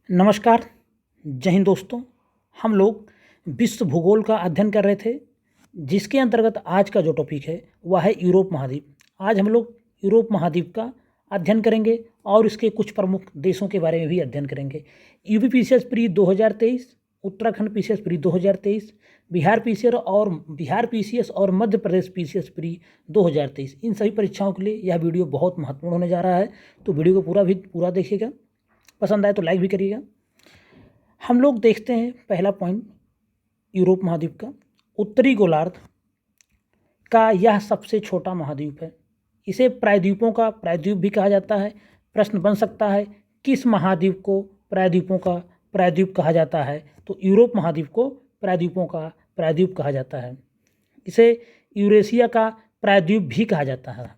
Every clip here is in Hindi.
नमस्कार। जय हिंद दोस्तों। हम लोग विश्व भूगोल का अध्ययन कर रहे थे, जिसके अंतर्गत आज का जो टॉपिक है वह है यूरोप महाद्वीप। आज हम लोग यूरोप महाद्वीप का अध्ययन करेंगे और इसके कुछ प्रमुख देशों के बारे में भी अध्ययन करेंगे। UP PCS pre 2023, Uttarakhand PCS pre 2023, Bihar PCS और मध्य प्रदेश पीसीएस प्री 2023, इन सभी परीक्षाओं के लिए यह वीडियो बहुत महत्वपूर्ण होने जा रहा है। तो वीडियो को पूरा देखिएगा, पसंद आए तो लाइक भी करिएगा। हम लोग देखते हैं पहला पॉइंट यूरोप महाद्वीप का। उत्तरी गोलार्ध का यह सबसे छोटा महाद्वीप है। इसे प्रायद्वीपों का प्रायद्वीप भी कहा जाता है। प्रश्न बन सकता है किस महाद्वीप को प्रायद्वीपों का प्रायद्वीप कहा जाता है, तो यूरोप महाद्वीप को प्रायद्वीपों का प्रायद्वीप कहा जाता है। इसे यूरेशिया का प्रायद्वीप भी कहा जाता है।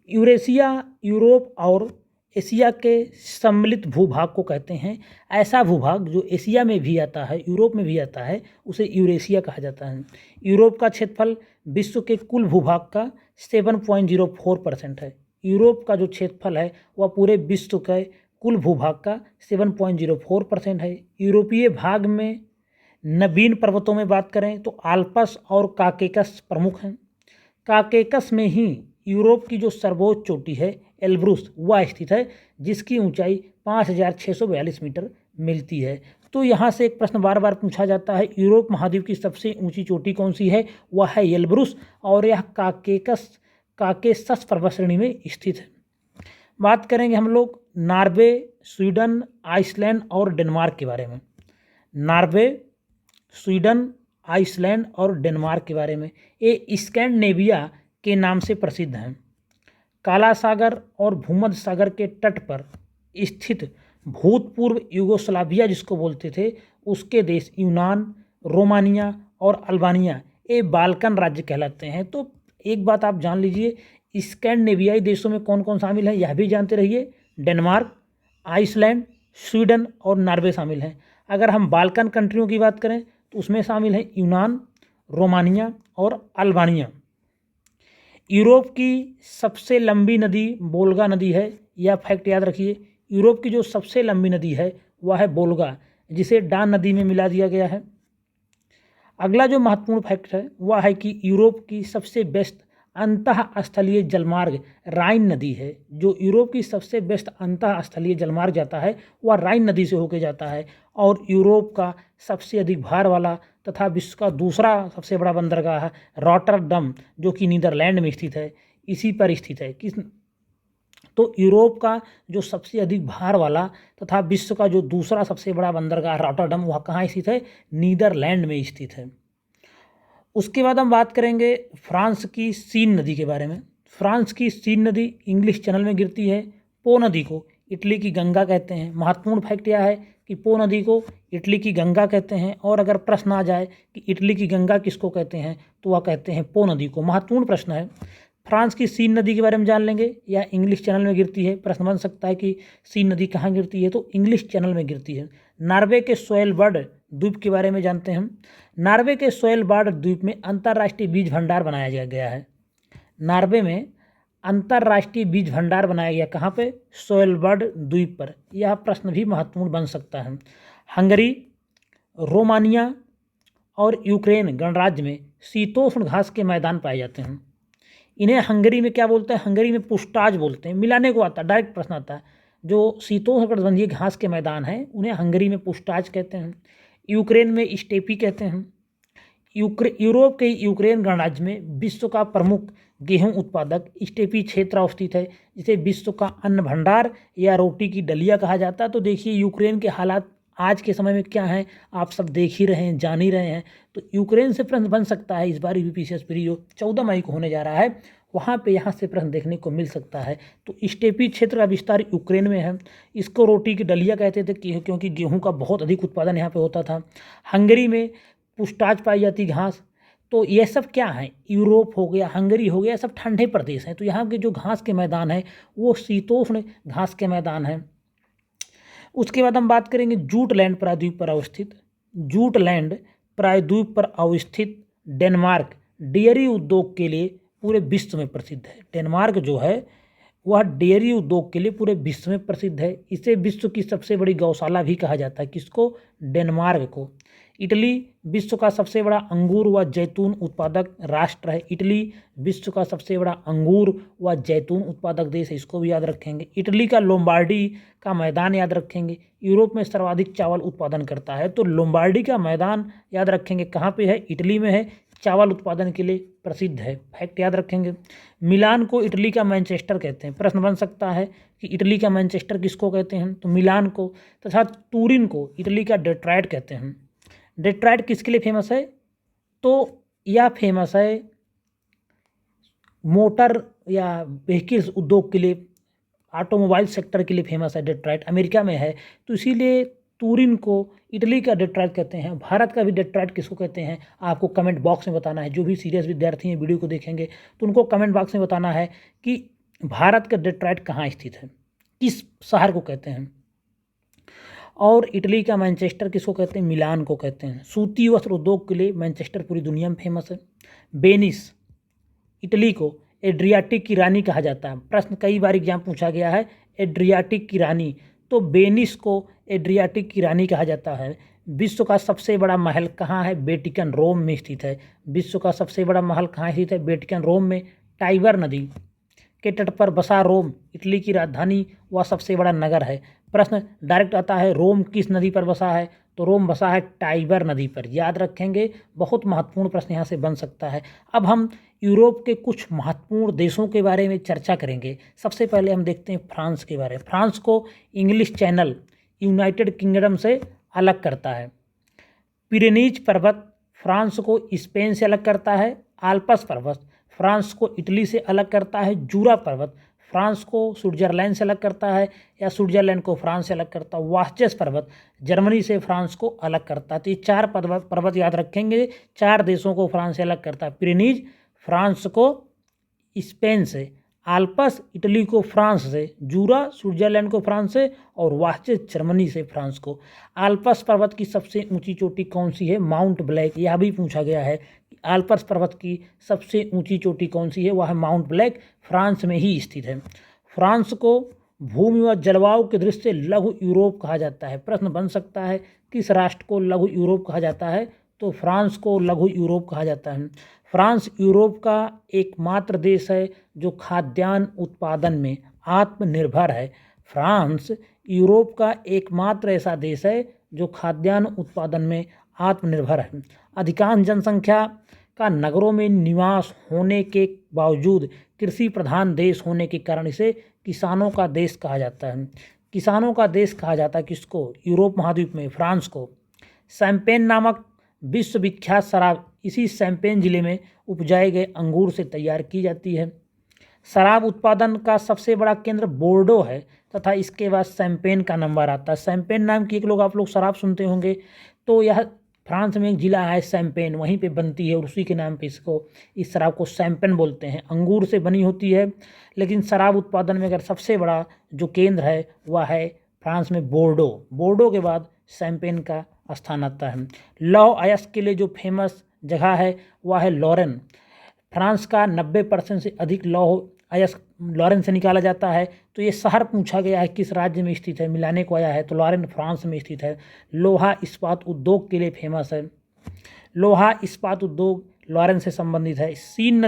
यूरेशिया यूरोप और एशिया के सम्मिलित भूभाग को कहते हैं। ऐसा भूभाग जो एशिया में भी आता है, यूरोप में भी आता है, उसे यूरेशिया कहा जाता है। यूरोप का क्षेत्रफल विश्व के कुल भूभाग का 7.04% है। यूरोप का जो क्षेत्रफल है वह पूरे विश्व के कुल भूभाग का 7.04% है। यूरोपीय भाग में नवीन पर्वतों में बात करें तो आल्प्स और काकेकस प्रमुख हैं। काकेकस में ही यूरोप की जो सर्वोच्च चोटी है एल्ब्रुस वह स्थित है, जिसकी ऊंचाई 5,642 मीटर मिलती है। तो यहाँ से एक प्रश्न बार बार पूछा जाता है, यूरोप महाद्वीप की सबसे ऊंची चोटी कौन सी है? वह है एल्ब्रुस और यह काकेशस पर्वत श्रेणी में स्थित है। बात करेंगे हम लोग नॉर्वे, स्वीडन, आइसलैंड और डेनमार्क के बारे में। नॉर्वे, स्वीडन, आइसलैंड और डेनमार्क के बारे में। ये स्कैंडिनेविया के नाम से प्रसिद्ध हैं। काला सागर और भूमध्य सागर के तट पर स्थित भूतपूर्व यूगोस्लाविया जिसको बोलते थे, उसके देश यूनान, रोमानिया और अल्बानिया ये बाल्कन राज्य कहलाते हैं। तो एक बात आप जान लीजिए, स्कैंडिनेवियाई देशों में कौन कौन शामिल है यह भी जानते रहिए। डेनमार्क, आइसलैंड, स्वीडन और नॉर्वे शामिल हैं। अगर हम बाल्कन कंट्रियों की बात करें तो उसमें शामिल है यूनान, रोमानिया और अल्बानिया। यूरोप की सबसे लंबी नदी वोल्गा नदी है, यह फैक्ट याद रखिए। यूरोप की जो सबसे लंबी नदी है वह है वोल्गा, जिसे डान नदी में मिला दिया गया है। अगला जो महत्वपूर्ण फैक्ट है वह है कि यूरोप की सबसे बेस्ट अंतःस्थलीय जलमार्ग राइन नदी है। जो यूरोप की सबसे बेस्ट अंतःस्थलीय जलमार्ग जाता है वह राइन नदी से होकर जाता है। और यूरोप का सबसे अधिक भार वाला तथा विश्व का दूसरा सबसे बड़ा बंदरगाह है रॉटरडम, जो कि नीदरलैंड में स्थित है, इसी पर स्थित है। तो यूरोप का जो सबसे अधिक भार वाला तथा विश्व का जो दूसरा सबसे बड़ा बंदरगाह रॉटरडम, वह कहाँ स्थित है? नीदरलैंड में स्थित है। उसके बाद हम बात करेंगे फ्रांस की सीन नदी के बारे में। फ्रांस की सीन नदी इंग्लिश चैनल में गिरती है। पो नदी को इटली की गंगा कहते हैं। महत्वपूर्ण फैक्ट यह है कि पो नदी को इटली की गंगा कहते हैं। और अगर प्रश्न आ जाए कि इटली की गंगा किसको कहते हैं, तो वह कहते हैं पो नदी को। महत्वपूर्ण प्रश्न है। फ्रांस की सीन नदी के बारे में जान लेंगे। यह इंग्लिश चैनल में गिरती है। प्रश्न बन सकता है कि सीन नदी कहाँ गिरती है, तो इंग्लिश चैनल में गिरती है। नॉर्वे के स्वालबर्ड द्वीप के बारे में जानते हैं हम। नॉर्वे के स्वालबर्ड द्वीप में अंतर्राष्ट्रीय बीज भंडार बनाया गया है। नॉर्वे में अंतर्राष्ट्रीय बीज भंडार बनाया गया कहाँ पे? स्वालबर्ड द्वीप पर। यह प्रश्न भी महत्वपूर्ण बन सकता है। हंगरी, रोमानिया और यूक्रेन गणराज्य में शीतोष्ण घास के मैदान पाए जाते हैं। इन्हें हंगरी में क्या बोलते हैं? हंगरी में पुष्टाज बोलते हैं। मिलाने को आता है, डायरेक्ट प्रश्न आता है। जो शीतोष्णकटिबंधीय घास के मैदान हैं उन्हें हंगरी में पुष्टाज कहते हैं। यूक्रेन में स्टेपी कहते हैं। यूरोप के यूक्रेन गणराज्य में विश्व का प्रमुख गेहूं उत्पादक स्टेपी क्षेत्र अवस्थित है, जिसे विश्व का अन्न भंडार या रोटी की डलिया कहा जाता है। तो देखिए यूक्रेन के हालात आज के समय में क्या हैं, आप सब देख ही रहे हैं, जान ही रहे हैं। तो यूक्रेन से प्रश्न बन सकता है। इस बार यूपीपीसीएस प्री जो 14 मई को होने जा रहा है, वहाँ पे यहाँ से प्रश्न देखने को मिल सकता है। तो स्टेपी क्षेत्र का विस्तार यूक्रेन में है। इसको रोटी की डलिया कहते थे क्योंकि गेहूं का बहुत अधिक उत्पादन यहाँ पे होता था। हंगरी में पुष्टाज पाई जाती घास। तो ये सब क्या है? यूरोप हो गया, हंगरी हो गया, सब ठंडे प्रदेश हैं। तो यहाँ के जो घास के मैदान है वो शीतोष्ण घास के मैदान हैं। उसके बाद हम बात करेंगे जूटलैंड प्रायद्वीप पर अवस्थित। जूटलैंड प्रायद्वीप पर अवस्थित डेनमार्क डेयरी उद्योग के लिए पूरे विश्व में प्रसिद्ध है। डेनमार्क जो है वह डेयरी उद्योग के लिए पूरे विश्व में प्रसिद्ध है। इसे विश्व की सबसे बड़ी गौशाला भी कहा जाता है। किसको? डेनमार्क को। इटली विश्व का सबसे बड़ा अंगूर व जैतून उत्पादक राष्ट्र है। इटली विश्व का सबसे बड़ा अंगूर व जैतून उत्पादक देश है, इसको भी याद रखेंगे। इटली का लोम्बार्डी का मैदान याद रखेंगे। यूरोप में सर्वाधिक चावल उत्पादन करता है, तो लोम्बार्डी का मैदान याद रखेंगे, कहाँ पे है? इटली में है। चावल उत्पादन के लिए प्रसिद्ध है, फैक्ट याद रखेंगे। मिलान को इटली का मैनचेस्टर कहते हैं। प्रश्न बन सकता है कि इटली का मैनचेस्टर किसको कहते हैं? तो मिलान को। तथा तुरिन को इटली का डेट्रॉइट कहते हैं। डेट्रॉइट किसके लिए फेमस है? तो यह फेमस है मोटर या व्हीकल्स उद्योग के लिए, ऑटोमोबाइल सेक्टर के लिए फेमस है। डेट्रॉइट अमेरिका में है, तो इसीलिए तुरिन को इटली का डेट्रॉइट कहते हैं। भारत का भी डेट्रॉइट किसको कहते हैं? आपको कमेंट बॉक्स में बताना है। जो भी सीरियस विद्यार्थी हैं वीडियो को देखेंगे तो उनको कमेंट बॉक्स में बताना है कि भारत का डेट्रॉइट कहाँ स्थित है, किस शहर को कहते हैं। और इटली का मैनचेस्टर किसको कहते हैं? मिलान को कहते हैं। सूती वस्त्र उद्योग के लिए मैनचेस्टर पूरी दुनिया में फेमस है। वेनिस इटली को एड्रियाटिक की रानी कहा जाता है। प्रश्न कई बार एग्जाम पूछा गया है, एड्रियाटिक की रानी, तो वेनिस को एड्रियाटिक की रानी कहा जाता है। विश्व का सबसे बड़ा महल कहाँ है? वेटिकन रोम में स्थित है। विश्व का सबसे बड़ा महल कहाँ स्थित है? वेटिकन रोम में। टाइबर नदी के तट पर बसा रोम इटली की राजधानी व सबसे बड़ा नगर है। प्रश्न डायरेक्ट आता है, रोम किस नदी पर बसा है? तो रोम बसा है टाइबर नदी पर। याद रखेंगे, बहुत महत्वपूर्ण प्रश्न यहाँ से बन सकता है। अब हम यूरोप के कुछ महत्वपूर्ण देशों के बारे में चर्चा करेंगे। सबसे पहले हम देखते हैं फ्रांस के बारे में। फ्रांस को इंग्लिश चैनल यूनाइटेड किंगडम से अलग करता है। पिरेनीज पर्वत फ्रांस को स्पेन से अलग करता है। आल्प्स पर्वत फ्रांस को इटली से अलग करता है। जूरा पर्वत फ्रांस को स्विट्जरलैंड से अलग करता है, या स्विट्जरलैंड को फ्रांस से अलग करता है। वास्चस पर्वत जर्मनी से फ्रांस को अलग करता है। तो ये 4 पर्वत याद रखेंगे, 4 देशों को फ्रांस से अलग करता है। पिरेनीज फ्रांस को स्पेन से, आल्प्स इटली को फ्रांस से, जूरा स्विट्जरलैंड को फ्रांस से, और वास्चस जर्मनी से फ्रांस को। आल्प्स पर्वत की सबसे ऊंची चोटी कौन सी है? Mount black. यह भी पूछा गया है कि आल्प्स पर्वत की सबसे ऊंची चोटी कौन सी है? वह है माउंट ब्लैक, फ्रांस में ही स्थित है। फ्रांस को भूमि व जलवायु की दृष्टि से लघु यूरोप कहा जाता है। प्रश्न बन सकता है, किस राष्ट्र को लघु यूरोप कहा जाता है? तो फ्रांस को लघु यूरोप कहा जाता है। फ्रांस यूरोप का एकमात्र देश है जो खाद्यान्न उत्पादन में आत्मनिर्भर है। फ्रांस यूरोप का एकमात्र ऐसा देश है जो खाद्यान्न उत्पादन में आत्मनिर्भर है। अधिकांश जनसंख्या का नगरों में निवास होने के बावजूद कृषि प्रधान देश होने के कारण इसे किसानों का देश कहा जाता है। किसानों का देश कहा जाता है किसको? यूरोप महाद्वीप में फ्रांस को। शैंपेन नामक विश्वविख्यात शराब इसी शैंपेन जिले में उपजाए गए अंगूर से तैयार की जाती है। शराब उत्पादन का सबसे बड़ा केंद्र बोर्डो है तथा इसके बाद शैंपेन का नंबर आता है। शैंपेन नाम की आप लोग शराब सुनते होंगे, तो यह फ्रांस में एक ज़िला है शैंपेन, वहीं पे बनती है और उसी के नाम पे इस शराब को शैंपेन बोलते हैं। अंगूर से बनी होती है, लेकिन शराब उत्पादन में अगर सबसे बड़ा जो केंद्र है वह है फ्रांस में बोर्डो। बोर्डो के बाद शैंपेन का स्थान आता है। लौह अयस्क के लिए जो फेमस जगह है वह है लॉरेन। फ्रांस का 90% से अधिक लौह अयस्क लॉरेन से निकाला जाता है। तो ये शहर पूछा गया है किस राज्य में स्थित है, मिलाने को आया है, तो लॉरेन फ्रांस में स्थित है। लोहा इस्पात उद्योग के लिए फेमस है। लोहा इस्पात उद्योग लॉरेन से संबंधित है। सीन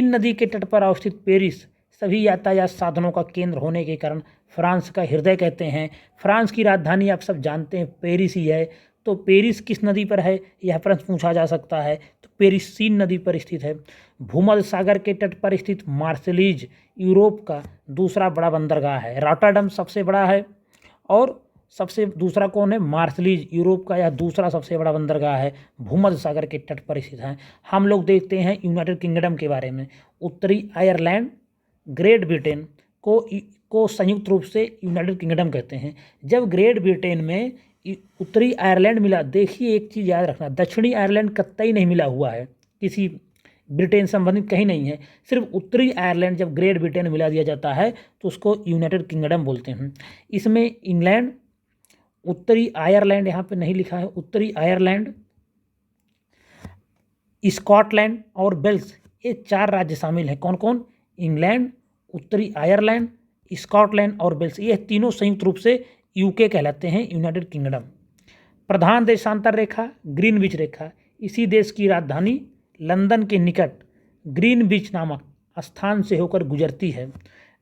नदी के तट पर अवस्थित पेरिस सभी यातायात साधनों का केंद्र होने के कारण फ्रांस का हृदय कहते हैं। फ्रांस की राजधानी आप सब जानते हैं पेरिस ही है, तो पेरिस किस नदी पर है यह प्रश्न पूछा जा सकता है, तो पेरिस सीन नदी पर स्थित है। भूमध्य सागर के तट पर स्थित मार्सेलीज यूरोप का दूसरा बड़ा बंदरगाह है। रॉटरडम सबसे बड़ा है और सबसे दूसरा कौन है? मार्सेलीज यूरोप का यह दूसरा सबसे बड़ा बंदरगाह है, भूमध्य सागर के तट पर स्थित है। हम लोग देखते हैं यूनाइटेड किंगडम के बारे में। उत्तरी आयरलैंड, ग्रेट ब्रिटेन को संयुक्त रूप से यूनाइटेड किंगडम कहते हैं। जब ग्रेट ब्रिटेन में उत्तरी आयरलैंड मिला, देखिए एक चीज़ याद रखना, दक्षिणी आयरलैंड कतई नहीं मिला हुआ है, किसी ब्रिटेन संबंधित कहीं नहीं है। सिर्फ उत्तरी आयरलैंड जब ग्रेट ब्रिटेन मिला दिया जाता है तो उसको यूनाइटेड किंगडम बोलते हैं। इसमें इंग्लैंड, उत्तरी आयरलैंड यहाँ पे नहीं लिखा है, उत्तरी आयरलैंड, स्कॉटलैंड और वेल्स, ये 4 राज्य शामिल हैं। कौन कौन? इंग्लैंड, उत्तरी आयरलैंड, स्कॉटलैंड और वेल्स, ये तीनों संयुक्त रूप से यूके कहलाते हैं, यूनाइटेड किंगडम। प्रधान देशांतर रेखा ग्रीनविच रेखा, इसी देश की राजधानी लंदन के निकट ग्रीनविच नामक स्थान से होकर गुजरती है।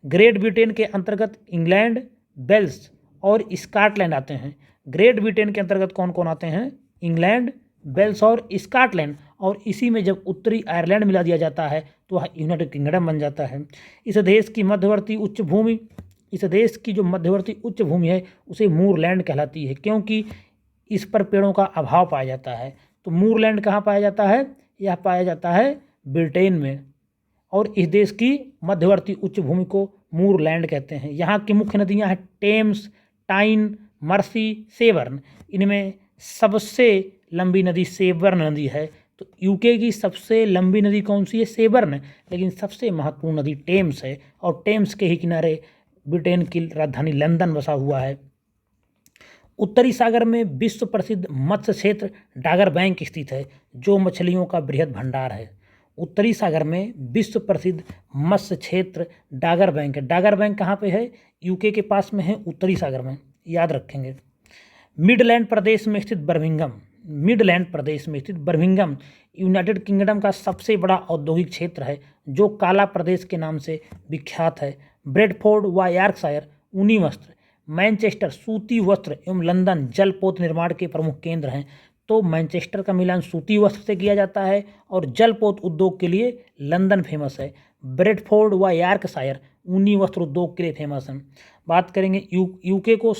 ग्रेट ब्रिटेन के अंतर्गत इंग्लैंड, वेल्स और स्कॉटलैंड आते हैं। ग्रेट ब्रिटेन के अंतर्गत कौन कौन आते हैं? इंग्लैंड, वेल्स और स्कॉटलैंड, और इसी में जब उत्तरी आयरलैंड मिला दिया जाता है तो वह यूनाइटेड किंगडम बन जाता है। इस देश की जो मध्यवर्ती उच्च भूमि है उसे मूरलैंड कहलाती है, क्योंकि इस पर पेड़ों का अभाव पाया जाता है। तो मूरलैंड कहाँ पाया जाता है? यह पाया जाता है ब्रिटेन में, और इस देश की मध्यवर्ती उच्च भूमि को मूरलैंड कहते हैं। यहाँ की मुख्य नदियाँ हैं टेम्स, टाइन, मर्सी, सेवर्न। इनमें सबसे लंबी नदी सेवर्न नदी है। तो यूके की सबसे लंबी नदी कौन सी है? सेवर्न। लेकिन सबसे महत्वपूर्ण नदी टेम्स है, और टेम्स के ही किनारे ब्रिटेन की राजधानी लंदन बसा हुआ है। उत्तरी सागर में विश्व प्रसिद्ध मत्स्य क्षेत्र डागर बैंक स्थित है, जो मछलियों का बृहद भंडार है। उत्तरी सागर में विश्व प्रसिद्ध मत्स्य क्षेत्र डागर बैंक है। डागर बैंक कहाँ पे है? यूके के पास में है, उत्तरी सागर में, याद रखेंगे। मिडलैंड प्रदेश में स्थित बर्मिंघम यूनाइटेड किंगडम का सबसे बड़ा औद्योगिक क्षेत्र है, जो काला प्रदेश के नाम से विख्यात है। ब्रेडफोर्ड व यॉर्कशायर ऊनी वस्त्र, मैनचेस्टर सूती वस्त्र एवं लंदन जलपोत निर्माण के प्रमुख केंद्र हैं। तो मैनचेस्टर का मिलान सूती वस्त्र से किया जाता है, और जलपोत उद्योग के लिए लंदन फेमस है। ब्रेडफोर्ड व यॉर्कशायर ऊनी वस्त्र उद्योग के लिए फेमस हैं। बात करेंगे यूके को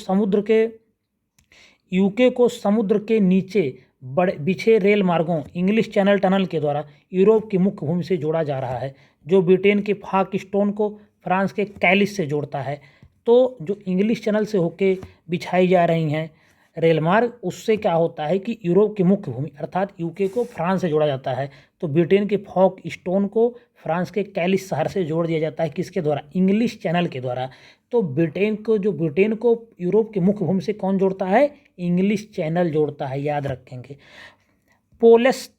समुद्र के नीचे बिछे रेल मार्गों इंग्लिश चैनल टनल के द्वारा यूरोप की मुख्य भूमि से जोड़ा जा रहा है, जो ब्रिटेन के फाकस्टोन को फ्रांस के कैलिस से जोड़ता है। तो जो इंग्लिश चैनल से होके बिछाई जा रही हैं रेल मार्ग, उससे क्या होता है कि यूरोप की मुख्य भूमि अर्थात यूके को फ्रांस से जोड़ा जाता है। तो ब्रिटेन के फॉकस्टोन को फ्रांस के कैलिस शहर से जोड़ दिया जाता है, किसके द्वारा? इंग्लिश चैनल के द्वारा। तो ब्रिटेन को यूरोप की मुख्य भूमि से कौन जोड़ता है? इंग्लिश चैनल जोड़ता है, याद रखेंगे। पोलस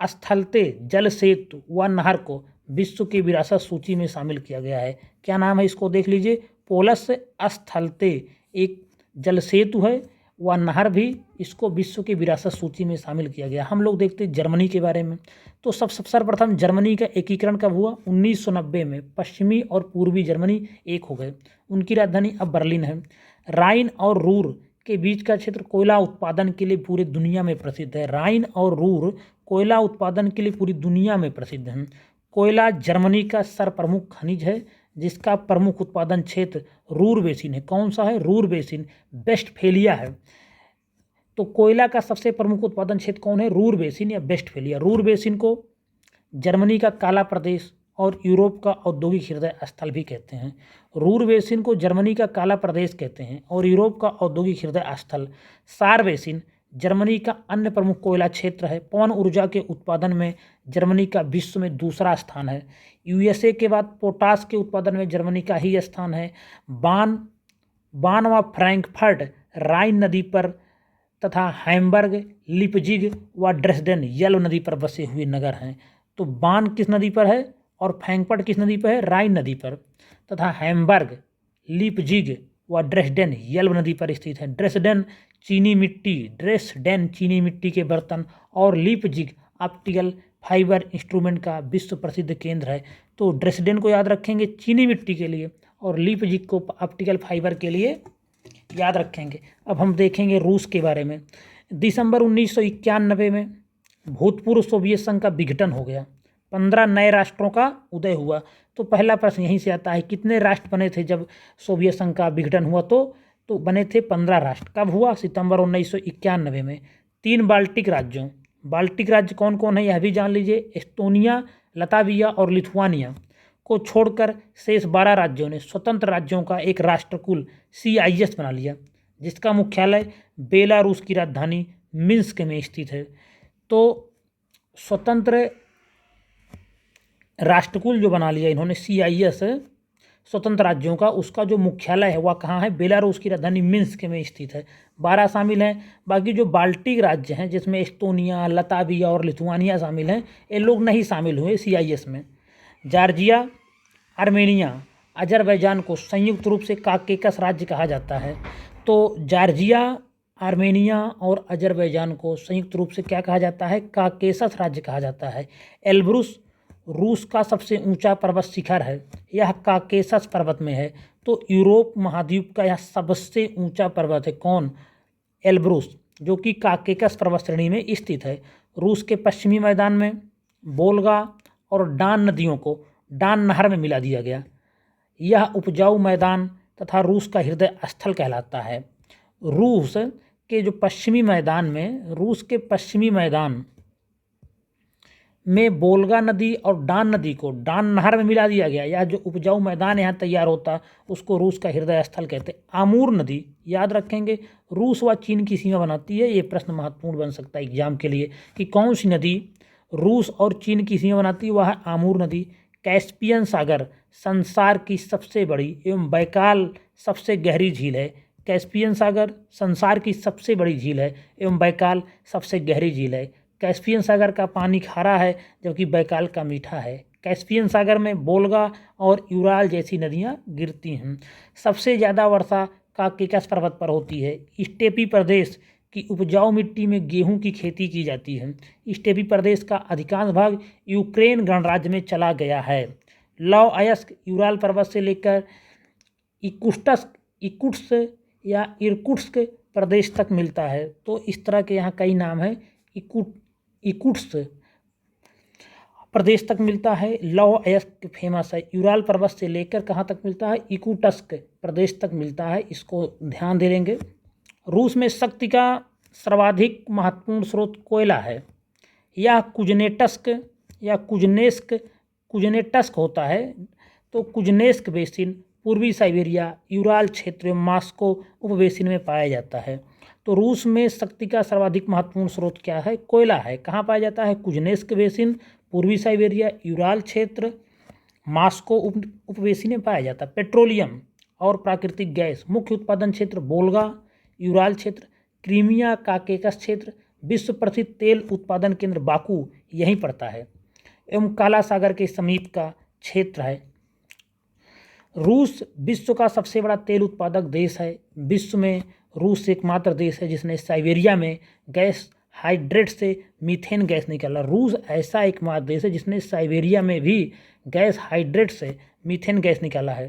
स्थलते जल सेतु व नहर को विश्व की विरासत सूची में शामिल किया गया है। क्या नाम है इसको देख लीजिए। पोलस स्थलते एक जल सेतु है, व नहर भी, इसको विश्व की विरासत सूची में शामिल किया गया। हम लोग देखते हैं जर्मनी के बारे में। तो सर्वप्रथम जर्मनी का एकीकरण कब हुआ? 1990 में। पश्चिमी और पूर्वी जर्मनी एक हो गए। उनकी राजधानी अब बर्लिन है। राइन और रूर के बीच का क्षेत्र कोयला उत्पादन के लिए पूरी दुनिया में प्रसिद्ध है। राइन और रूर कोयला उत्पादन के लिए पूरी दुनिया में प्रसिद्ध हैं। कोयला जर्मनी का सर्वप्रमुख खनिज है, जिसका प्रमुख उत्पादन क्षेत्र रूर बेसिन है। कौन सा है? रूर बेसिन, वेस्टफेलिया है। तो कोयला का सबसे प्रमुख उत्पादन क्षेत्र कौन है? रूर बेसिन या वेस्टफेलिया। रूर बेसिन को जर्मनी का काला प्रदेश और यूरोप का औद्योगिक हृदय स्थल भी कहते हैं। रूर बेसिन को जर्मनी का काला प्रदेश कहते हैं और यूरोप का औद्योगिक हृदय स्थल। सार बेसिन जर्मनी का अन्य प्रमुख कोयला क्षेत्र है। पवन ऊर्जा के उत्पादन में जर्मनी का विश्व में दूसरा स्थान है। यूएसए के बाद पोटास के उत्पादन में जर्मनी का ही स्थान है। बान व फ्रैंकफर्ट राइन नदी पर तथा हैम्बर्ग, लिपजिग व ड्रेसडेन येलो नदी पर बसे हुए नगर हैं। तो बान किस नदी पर है और फ्रैंकफर्ट किस नदी पर है? राइन नदी पर। तथा हैम्बर्ग, लिपजिग व ड्रेसडेन येलो नदी पर स्थित है। ड्रेसडेन चीनी मिट्टी के बर्तन और लिपजिग ऑप्टिकल फाइबर इंस्ट्रूमेंट का विश्व प्रसिद्ध केंद्र है। तो ड्रेसडेन को याद रखेंगे चीनी मिट्टी के लिए, और लिपजिग को ऑप्टिकल फाइबर के लिए याद रखेंगे। अब हम देखेंगे रूस के बारे में। दिसंबर 1991 में भूतपूर्व सोवियत संघ का विघटन हो गया। 15 नए राष्ट्रों का उदय हुआ। तो पहला प्रश्न यहीं से आता है, कितने राष्ट्र बने थे जब सोवियत संघ का विघटन हुआ? तो बने थे 15 राष्ट्र। कब हुआ? सितंबर 1991 में। 3 बाल्टिक राज्य कौन कौन है यह भी जान लीजिए। एस्टोनिया, लताविया और लिथुआनिया को छोड़कर शेष 12 राज्यों ने स्वतंत्र राज्यों का एक राष्ट्रकुल CIS बना लिया, जिसका मुख्यालय बेलारूस की राजधानी मिन्स्क में स्थित है। तो स्वतंत्र राष्ट्रकुल जो बना लिया इन्होंने CIS स्वतंत्र राज्यों का, उसका जो मुख्यालय है वह कहाँ है? बेलारूस की राजधानी मिन्स्क में स्थित है। 12 शामिल हैं। बाकी जो बाल्टिक राज्य हैं, जिसमें एस्टोनिया, लताविया और लिथुआनिया शामिल हैं, ये लोग नहीं शामिल हुए CIS में। जॉर्जिया, आर्मेनिया, अजरबैजान को संयुक्त रूप से काकेकस राज्य कहा जाता है। तो जॉर्जिया, आर्मेनिया और अजरबैजान को संयुक्त रूप से क्या कहा जाता है? काकेशस राज्य कहा जाता है। एल्ब्रुस रूस का सबसे ऊंचा पर्वत शिखर है, यह काकेशस पर्वत में है। तो यूरोप महाद्वीप का यह सबसे ऊंचा पर्वत है। कौन? एल्ब्रुस, जो कि काकेकस पर्वत श्रेणी में स्थित है। रूस के पश्चिमी मैदान में वोल्गा और डान नदियों को डान नहर में मिला दिया गया। यह उपजाऊ मैदान तथा रूस का हृदय स्थल कहलाता है। रूस के जो पश्चिमी मैदान में, रूस के पश्चिमी मैदान में वोल्गा नदी और डान नदी को डान नहर में मिला दिया गया। यह जो उपजाऊ मैदान यहाँ तैयार होता उसको रूस का हृदय स्थल कहते हैं। आमूर नदी, याद रखेंगे, रूस व चीन की सीमा बनाती है। ये प्रश्न महत्वपूर्ण बन सकता है एग्जाम के लिए कि कौन सी नदी रूस और चीन की सीमा बनाती है? वह है आमूर नदी। कैस्पियन सागर संसार की सबसे बड़ी एवं बैकाल सबसे गहरी झील है। कैस्पियन सागर संसार की सबसे बड़ी झील है एवं बैकाल सबसे गहरी झील है। कैस्पियन सागर का पानी खारा है जबकि बैकाल का मीठा है। कैस्पियन सागर में वोल्गा और यूराल जैसी नदियाँ गिरती हैं। सबसे ज़्यादा वर्षा काकेकस पर्वत पर होती है। स्टेपी प्रदेश की उपजाऊ मिट्टी में गेहूं की खेती की जाती है। स्टेपी प्रदेश का अधिकांश भाग यूक्रेन गणराज्य में चला गया है। लव अयस्क यूराल पर्वत से लेकर इकुट्स्क या इरकुट्स्क प्रदेश तक मिलता है। तो इस तरह के यहाँ कई नाम हैं। इकुट्स्क प्रदेश तक मिलता है। लौह अयस्क फेमस है। यूराल पर्वत से लेकर कहाँ तक मिलता है? इकुटस्क प्रदेश तक मिलता है। इसको ध्यान दे लेंगे। रूस में शक्ति का सर्वाधिक महत्वपूर्ण स्रोत कोयला है। यह कुजनेट्स्क होता है। तो कुजनेस्क बेसिन पूर्वी साइबेरिया, यूराल क्षेत्र में मॉस्को उपबेसिन में पाया जाता है। तो रूस में शक्ति का सर्वाधिक महत्वपूर्ण स्रोत क्या है? कोयला है। कहाँ पाया जाता है? कुजनेस्क बेसिन, पूर्वी साइबेरिया, यूराल क्षेत्र, मॉस्को उपबेसिन में पाया जाता है। पेट्रोलियम और प्राकृतिक गैस मुख्य उत्पादन क्षेत्र वोल्गा, यूराल क्षेत्र, क्रीमिया, काकेकस क्षेत्र। विश्व प्रसिद्ध तेल उत्पादन केंद्र बाकू यहीं पड़ता है एवं काला सागर के समीप का क्षेत्र है। रूस विश्व का सबसे बड़ा तेल उत्पादक देश है। विश्व में रूस एकमात्र देश है जिसने साइबेरिया में गैस हाइड्रेट से मीथेन गैस निकाला। रूस ऐसा एकमात्र देश है जिसने साइबेरिया में भी गैस हाइड्रेट से मीथेन गैस निकाला है।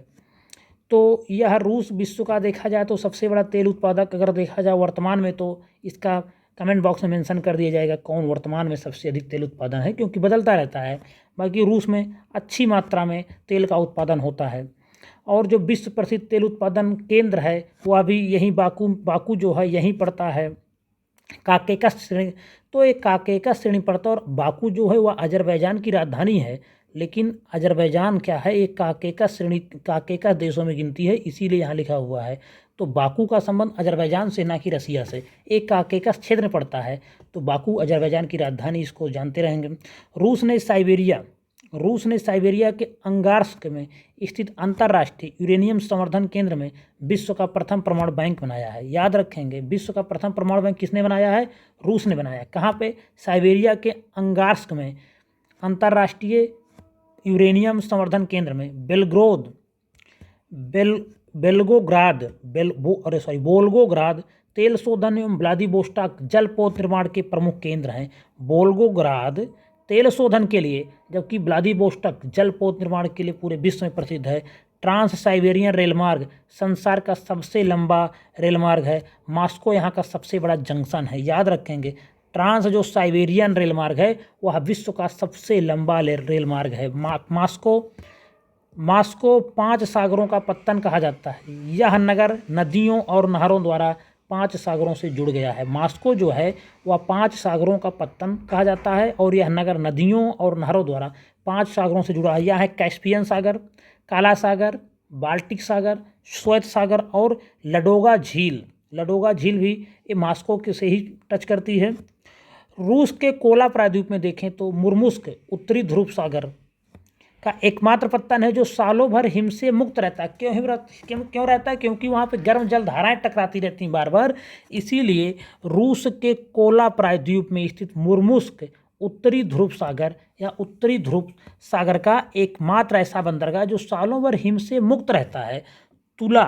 तो यह रूस विश्व का देखा जाए तो सबसे बड़ा तेल उत्पादक अगर देखा जाए वर्तमान में, तो इसका कमेंट बॉक्स में मेंशन कर दिया जाएगा कौन वर्तमान में सबसे अधिक तेल उत्पादन है, क्योंकि बदलता रहता है। बाकी रूस में अच्छी मात्रा में तेल का उत्पादन होता है। और जो विश्व प्रसिद्ध तेल उत्पादन केंद्र है वह भी यहीं बाकू जो है यहीं पड़ता है, काकेकस श्रेणी। तो एक काकेकस श्रेणी पड़ता है और बाकू जो है वह अजरबैजान की राजधानी है। लेकिन अजरबैजान क्या है? एक काकेकस श्रेणी, काकेकस देशों में गिनती है, इसीलिए यहाँ लिखा हुआ है। तो बाकू का संबंध अजरबैजान से ना कि रसिया से। एक काकेकस क्षेत्र में पड़ता है तो बाकू अजरबैजान की राजधानी, इसको जानते रहेंगे। रूस ने साइबेरिया के अंगार्स्क में स्थित अंतर्राष्ट्रीय यूरेनियम संवर्धन केंद्र में विश्व का प्रथम परमाणु बैंक बनाया है। याद रखेंगे, विश्व का प्रथम परमाणु बैंक किसने बनाया है? रूस ने बनाया। कहाँ पे? साइबेरिया के अंगार्स्क में अंतर्राष्ट्रीय यूरेनियम संवर्धन केंद्र में। वोल्गोग्राद तेल शोधन एवं व्लादिवोस्टॉक जलपोत निर्माण के प्रमुख केंद्र हैं। वोल्गोग्राद तेल शोधन के लिए, जबकि व्लादिवोस्टॉक जलपोत निर्माण के लिए पूरे विश्व में प्रसिद्ध है। ट्रांस साइबेरियन रेलमार्ग संसार का सबसे लंबा रेलमार्ग है। मॉस्को यहाँ का सबसे बड़ा जंक्शन है। याद रखेंगे, ट्रांस जो साइबेरियन रेलमार्ग है वह विश्व का सबसे लंबा रेलमार्ग है। मॉस्को 5 सागरों का पत्तन कहा जाता है। यह नगर नदियों और नहरों द्वारा 5 सागरों से जुड़ गया है। मॉस्को जो है वह 5 सागरों का पत्तन कहा जाता है और यह नगर नदियों और नहरों द्वारा 5 सागरों से जुड़ा है। यह है कैस्पियन सागर, काला सागर, बाल्टिक सागर, श्वेत सागर और लडोगा झील। लडोगा झील भी ये मॉस्को के से ही टच करती है। रूस के कोला प्रायद्वीप में देखें तो मुर्मुस्क उत्तरी ध्रुव सागर का एकमात्र पत्तन है जो सालों भर हिम से मुक्त रहता है। क्यों रहता है? क्योंकि वहाँ पे गर्म जल धाराएं टकराती रहती हैं बार बार। इसीलिए रूस के कोला प्रायद्वीप में स्थित मुर्मुस्क उत्तरी ध्रुव सागर या उत्तरी ध्रुव सागर का एकमात्र ऐसा बंदरगाह जो सालों भर हिम से मुक्त रहता है। तुला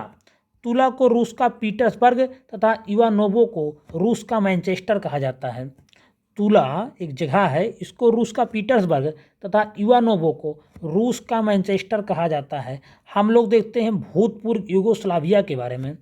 तुला को रूस का पीटर्सबर्ग तथा इवानोवो को रूस का मैनचेस्टर कहा जाता है। तुला एक जगह है, इसको रूस का पीटर्सबर्ग तथा इवानोवो को रूस का मैनचेस्टर कहा जाता है। हम लोग देखते हैं भूतपूर्व यूगोस्लाविया के बारे में।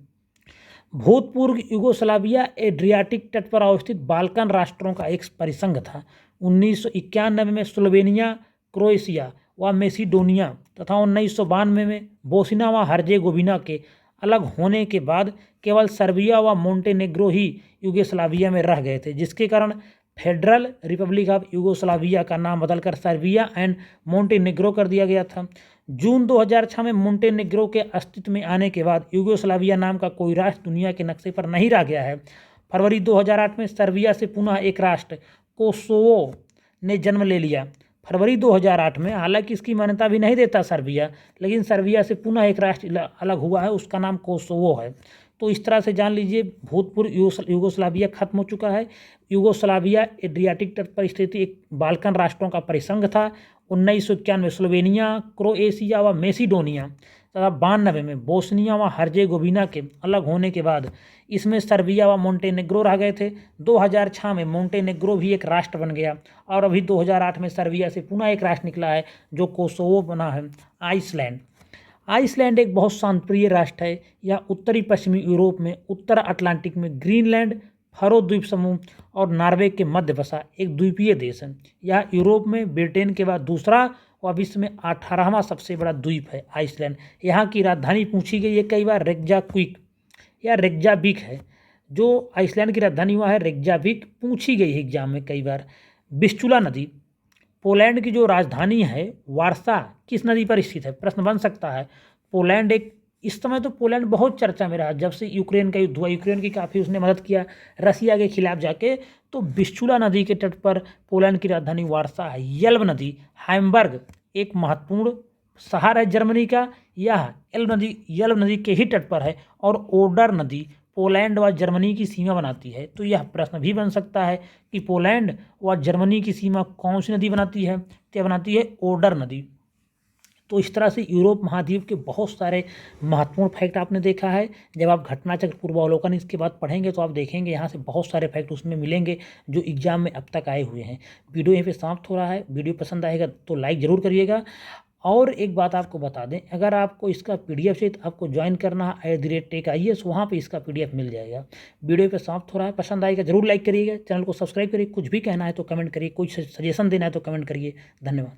भूतपूर्व यूगोस्लाविया एड्रियाटिक तट पर अवस्थित बाल्कन राष्ट्रों का एक परिसंघ था। 1991 में स्लोवेनिया, क्रोएशिया व मैसिडोनिया तथा 1992 में बोस्निया व हर्जेगोविना के अलग होने के बाद केवल सर्बिया व मोंटेनेग्रो ही यूगोस्लाविया में रह गए थे, जिसके कारण फेडरल रिपब्लिक ऑफ यूगोस्लाविया का नाम बदलकर सर्बिया एंड मोंटेनेग्रो कर दिया गया था। जून 2006 में मोंटेनेग्रो के अस्तित्व में आने के बाद यूगोस्लाविया नाम का कोई राष्ट्र दुनिया के नक्शे पर नहीं रह गया है। फरवरी 2008 में सर्बिया से पुनः एक राष्ट्र कोसोवो ने जन्म ले लिया। फरवरी 2008 में, हालांकि इसकी मान्यता भी नहीं देता सर्बिया, लेकिन सर्बिया से पुनः एक राष्ट्र अलग हुआ है, उसका नाम कोसोवो है। तो इस तरह से जान लीजिए भूतपूर्व यूगोस्लाविया खत्म हो चुका है। यूगोस्लाविया एड्रियाटिक तट पर स्थित एक बाल्कन राष्ट्रों का परिसंघ था। 1991 में स्लोवेनिया, क्रोएशिया व मैसिडोनिया तथा 92 में बोस्निया व हर्जेगोविना के अलग होने के बाद इसमें सर्बिया व मोंटेनेग्रो रह गए थे। 2006 में मोंटेनेग्रो भी एक राष्ट्र बन गया और अभी 2008 में सर्बिया से पुनः एक राष्ट्र निकला है जो कोसोवो बना है। आइसलैंड आइसलैंड एक बहुत शांतप्रिय राष्ट्र है। यह उत्तरी पश्चिमी यूरोप में उत्तर अटलांटिक में ग्रीनलैंड, फरो द्वीप समूह और नॉर्वे के मध्य बसा एक द्वीपीय देश है। यह यूरोप में ब्रिटेन के बाद दूसरा और विश्व में 18वां सबसे बड़ा द्वीप है आइसलैंड। यहाँ की राजधानी पूछी गई है कई बार रेक्जाक्विक या रेक्जाविक है। जो आइसलैंड की राजधानी वहाँ है रेक्जाविक, पूछी गई है एग्जाम में कई बार। विस्चुला नदी पोलैंड की जो राजधानी है वार्सा किस नदी पर स्थित है, प्रश्न बन सकता है। पोलैंड एक इस समय तो पोलैंड बहुत चर्चा में रहा जब से यूक्रेन का युद्ध हुआ, यूक्रेन की काफ़ी उसने मदद किया रसिया के खिलाफ जाके। तो विस्चुला नदी के तट पर पोलैंड की राजधानी वार्सा है। यल्ब नदी हैम्बर्ग एक महत्वपूर्ण शहर है जर्मनी का। यह यल्ब नदी के ही तट पर है और ओडर नदी पोलैंड व जर्मनी की सीमा बनाती है। तो यह प्रश्न भी बन सकता है कि पोलैंड व जर्मनी की सीमा कौन सी नदी बनाती है, क्या बनाती है, ओडर नदी। तो इस तरह से यूरोप महाद्वीप के बहुत सारे महत्वपूर्ण फैक्ट आपने देखा है। जब आप घटनाचक्र पूर्वावलोकन इसके बाद पढ़ेंगे तो आप देखेंगे यहाँ से बहुत सारे फैक्ट उसमें मिलेंगे जो एग्जाम में अब तक आए हुए हैं। वीडियो यहीं पे समाप्त हो रहा है। वीडियो पसंद आएगा तो लाइक ज़रूर करिएगा। और एक बात आपको बता दें, अगर आपको इसका PDF चाहिए तो आपको ज्वाइन करना है @TechIAS, वहाँ पे इसका PDF मिल जाएगा। वीडियो पे समाप्त हो रहा है, पसंद आएगा जरूर लाइक करिएगा, चैनल को सब्सक्राइब करिए, कुछ भी कहना है तो कमेंट करिए, कोई सजेशन देना है तो कमेंट करिए। धन्यवाद।